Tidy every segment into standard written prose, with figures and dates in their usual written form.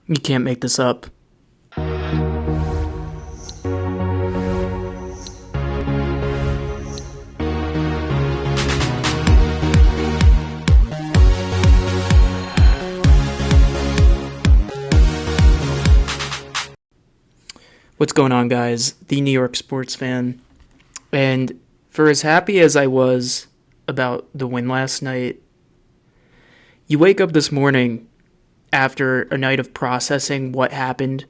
You can't make this up. What's going on, guys? The New York sports fan. And for as happy as I was about the win last night, you wake up this morning after a night of processing what happened,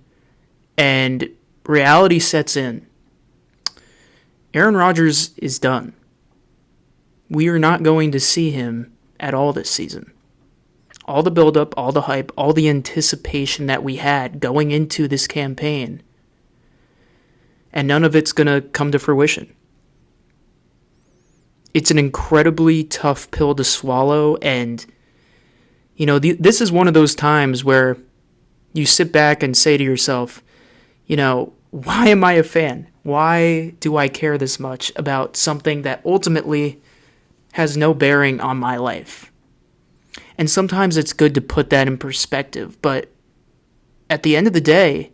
and reality sets in. Aaron Rodgers is done. We are not going to see him at all this season. All the buildup, all the hype, all the anticipation that we had going into this campaign, and none of it's going to come to fruition. It's an incredibly tough pill to swallow, and this is one of those times where you sit back and say to yourself, why am I a fan? Why do I care this much about something that ultimately has no bearing on my life? And sometimes it's good to put that in perspective, but at the end of the day,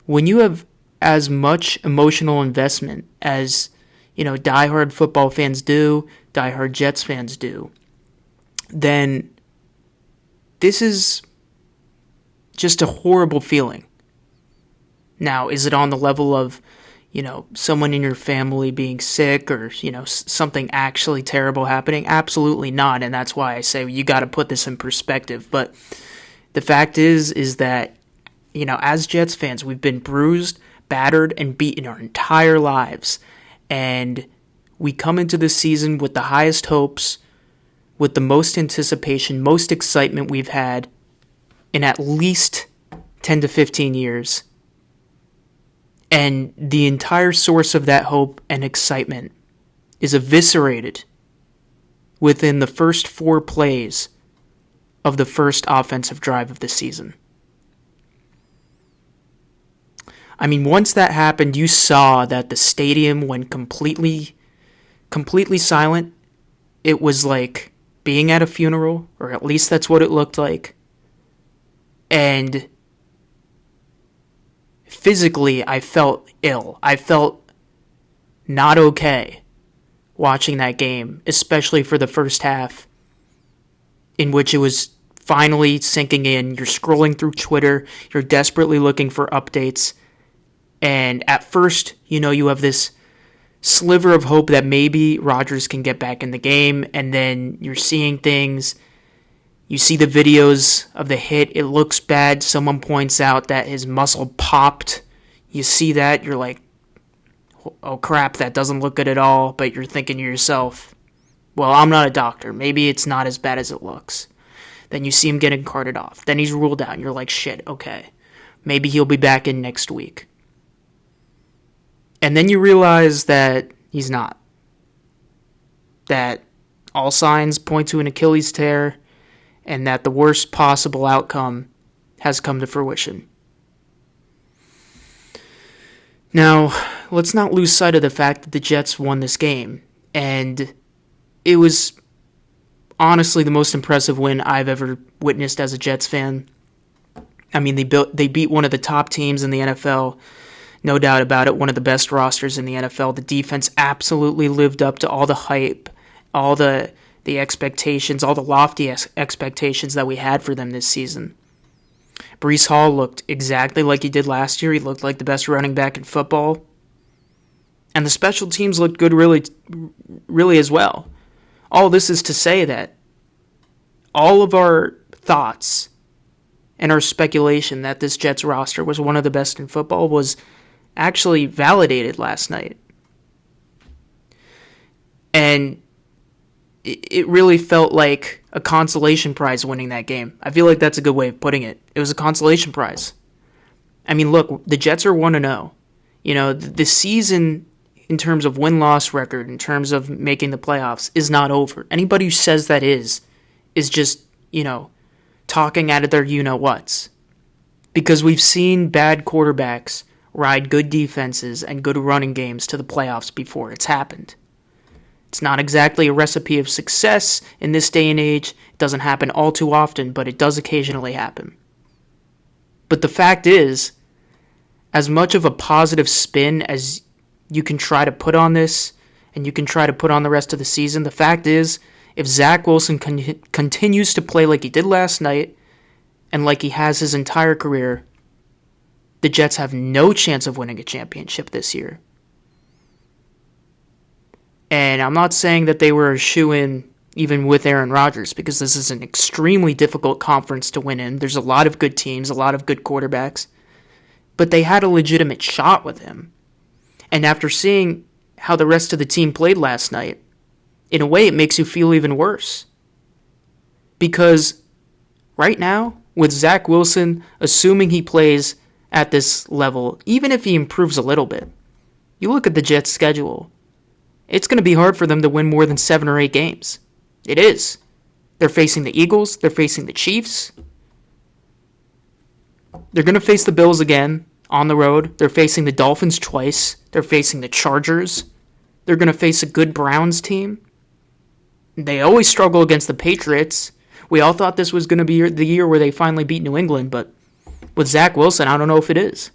when you have as much emotional investment as, diehard football fans do, diehard Jets fans do, then this is just a horrible feeling. Now, is it on the level of, someone in your family being sick or, something actually terrible happening? Absolutely not. And that's why I say you got to put this in perspective. But the fact is that, as Jets fans, we've been bruised, battered, and beaten our entire lives. And we come into this season with the highest hopes, with the most anticipation, most excitement we've had in at least 10 to 15 years. And the entire source of that hope and excitement is eviscerated within the first 4 plays of the first offensive drive of the season. I mean, once that happened, you saw that the stadium went completely silent. It was like being at a funeral, or at least that's what it looked like. And physically, I felt ill. I felt not okay watching that game, especially for the first half, in which it was finally sinking in. You're scrolling through Twitter. You're desperately looking for updates. And at first, you have this sliver of hope that maybe Rodgers can get back in the game, and then you're seeing things. You see the videos of the hit. It looks bad. Someone points out that his muscle popped. You see that. You're like, oh crap, that doesn't look good at all. But you're thinking to yourself, well, I'm not a doctor. Maybe it's not as bad as it looks. Then you see him getting carted off. Then he's ruled out, and you're like, shit, okay. Maybe he'll be back in next week. And then you realize that he's not. That all signs point to an Achilles tear, and that the worst possible outcome has come to fruition. Now, let's not lose sight of the fact that the Jets won this game, and it was honestly the most impressive win I've ever witnessed as a Jets fan. I mean, they beat one of the top teams in the NFL, no doubt about it, one of the best rosters in the NFL. The defense absolutely lived up to all the hype, all the expectations, all the lofty expectations that we had for them this season. Breece Hall looked exactly like he did last year. He looked like the best running back in football. And the special teams looked good really as well. All this is to say that all of our thoughts and our speculation that this Jets roster was one of the best in football was actually validated last night. And it really felt like a consolation prize winning that game. I feel like that's a good way of putting it. It was a consolation prize. I mean, look, the Jets are 1-0. The season in terms of win-loss record, in terms of making the playoffs, is not over. Anybody who says that is just, talking out of their you-know-whats. Because we've seen bad quarterbacks ride good defenses and good running games to the playoffs before. It's happened. It's not exactly a recipe of success in this day and age. It doesn't happen all too often, but it does occasionally happen. But the fact is, as much of a positive spin as you can try to put on this, and you can try to put on the rest of the season, the fact is, if Zach Wilson continues to play like he did last night, and like he has his entire career, the Jets have no chance of winning a championship this year. And I'm not saying that they were a shoo-in even with Aaron Rodgers, because this is an extremely difficult conference to win in. There's a lot of good teams, a lot of good quarterbacks. But they had a legitimate shot with him. And after seeing how the rest of the team played last night, in a way it makes you feel even worse. Because right now, with Zach Wilson, assuming he plays at this level, even if he improves a little bit, you look at the Jets' schedule, it's going to be hard for them to win more than 7 or 8 games. It is. They're facing the Eagles. They're facing the Chiefs. They're going to face the Bills again on the road. They're facing the Dolphins twice. They're facing the Chargers. They're going to face a good Browns team. They always struggle against the Patriots. We all thought this was going to be the year where they finally beat New England, but with Zach Wilson, I don't know if it is.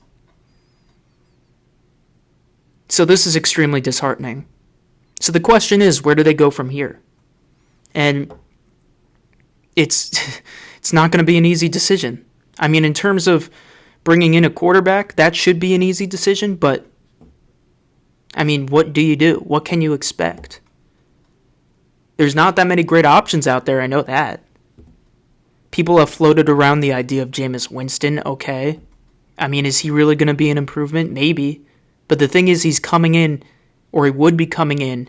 So this is extremely disheartening. So the question is, where do they go from here? And it's not going to be an easy decision. I mean, in terms of bringing in a quarterback, that should be an easy decision, but I mean, what do you do? What can you expect? There's not that many great options out there, I know that. People have floated around the idea of Jameis Winston, okay. I mean, is he really going to be an improvement? Maybe. But the thing is, he's coming in, or he would be coming in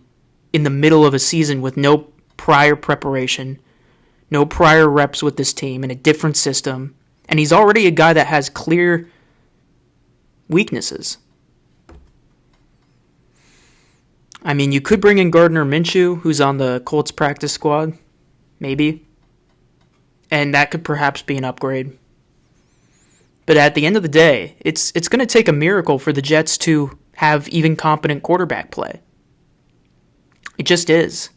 the middle of a season with no prior preparation, no prior reps with this team in a different system, and he's already a guy that has clear weaknesses. I mean, you could bring in Gardner Minshew, who's on the Colts practice squad, maybe, and that could perhaps be an upgrade. But at the end of the day, it's going to take a miracle for the Jets to have even competent quarterback play. It just is.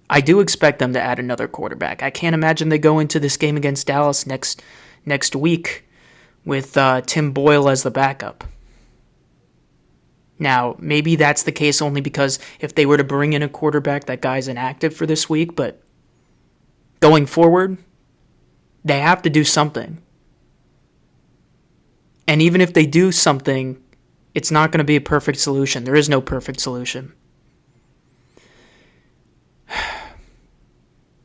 I do expect them to add another quarterback. I can't imagine they go into this game against Dallas next week with Tim Boyle as the backup. Now, maybe that's the case only because if they were to bring in a quarterback, that guy's inactive for this week, but going forward, they have to do something. And even if they do something, it's not going to be a perfect solution. There is no perfect solution.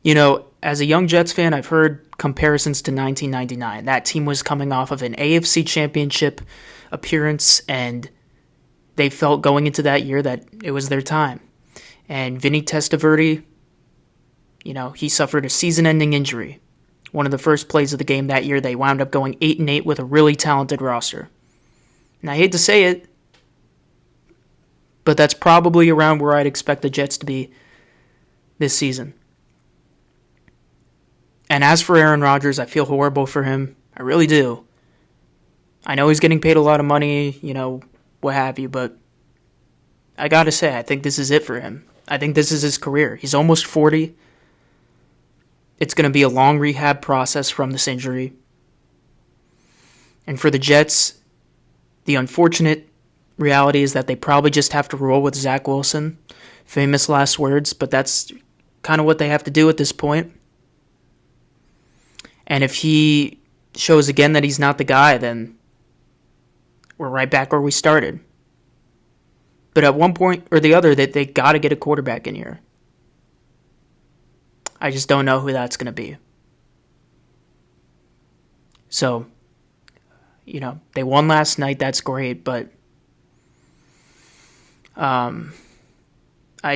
You know, as a young Jets fan, I've heard comparisons to 1999. That team was coming off of an AFC Championship appearance, and they felt going into that year that it was their time. And Vinny Testaverde, you know, he suffered a season-ending injury. One of the first plays of the game that year, they wound up going 8-8 with a really talented roster. And I hate to say it, but that's probably around where I'd expect the Jets to be this season. And as for Aaron Rodgers, I feel horrible for him. I really do. I know he's getting paid a lot of money, you know, what have you, but I gotta say, I think this is it for him. I think this is his career. He's almost 40. It's going to be a long rehab process from this injury. And for the Jets, the unfortunate reality is that they probably just have to roll with Zach Wilson. Famous last words, but that's kind of what they have to do at this point. And if he shows again that he's not the guy, then we're right back where we started. But at one point or the other, they got to get a quarterback in here. I just don't know who that's going to be. So, you know, they won last night. That's great, but I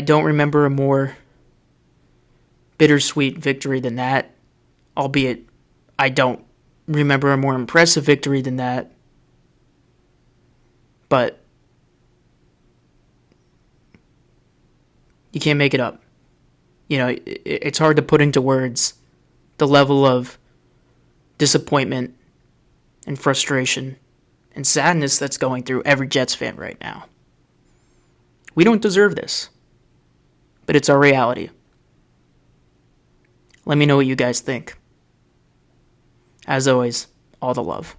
don't remember a more bittersweet victory than that, albeit I don't remember a more impressive victory than that. But you can't make it up. You know, it's hard to put into words the level of disappointment and frustration and sadness that's going through every Jets fan right now. We don't deserve this, but it's our reality. Let me know what you guys think. As always, all the love.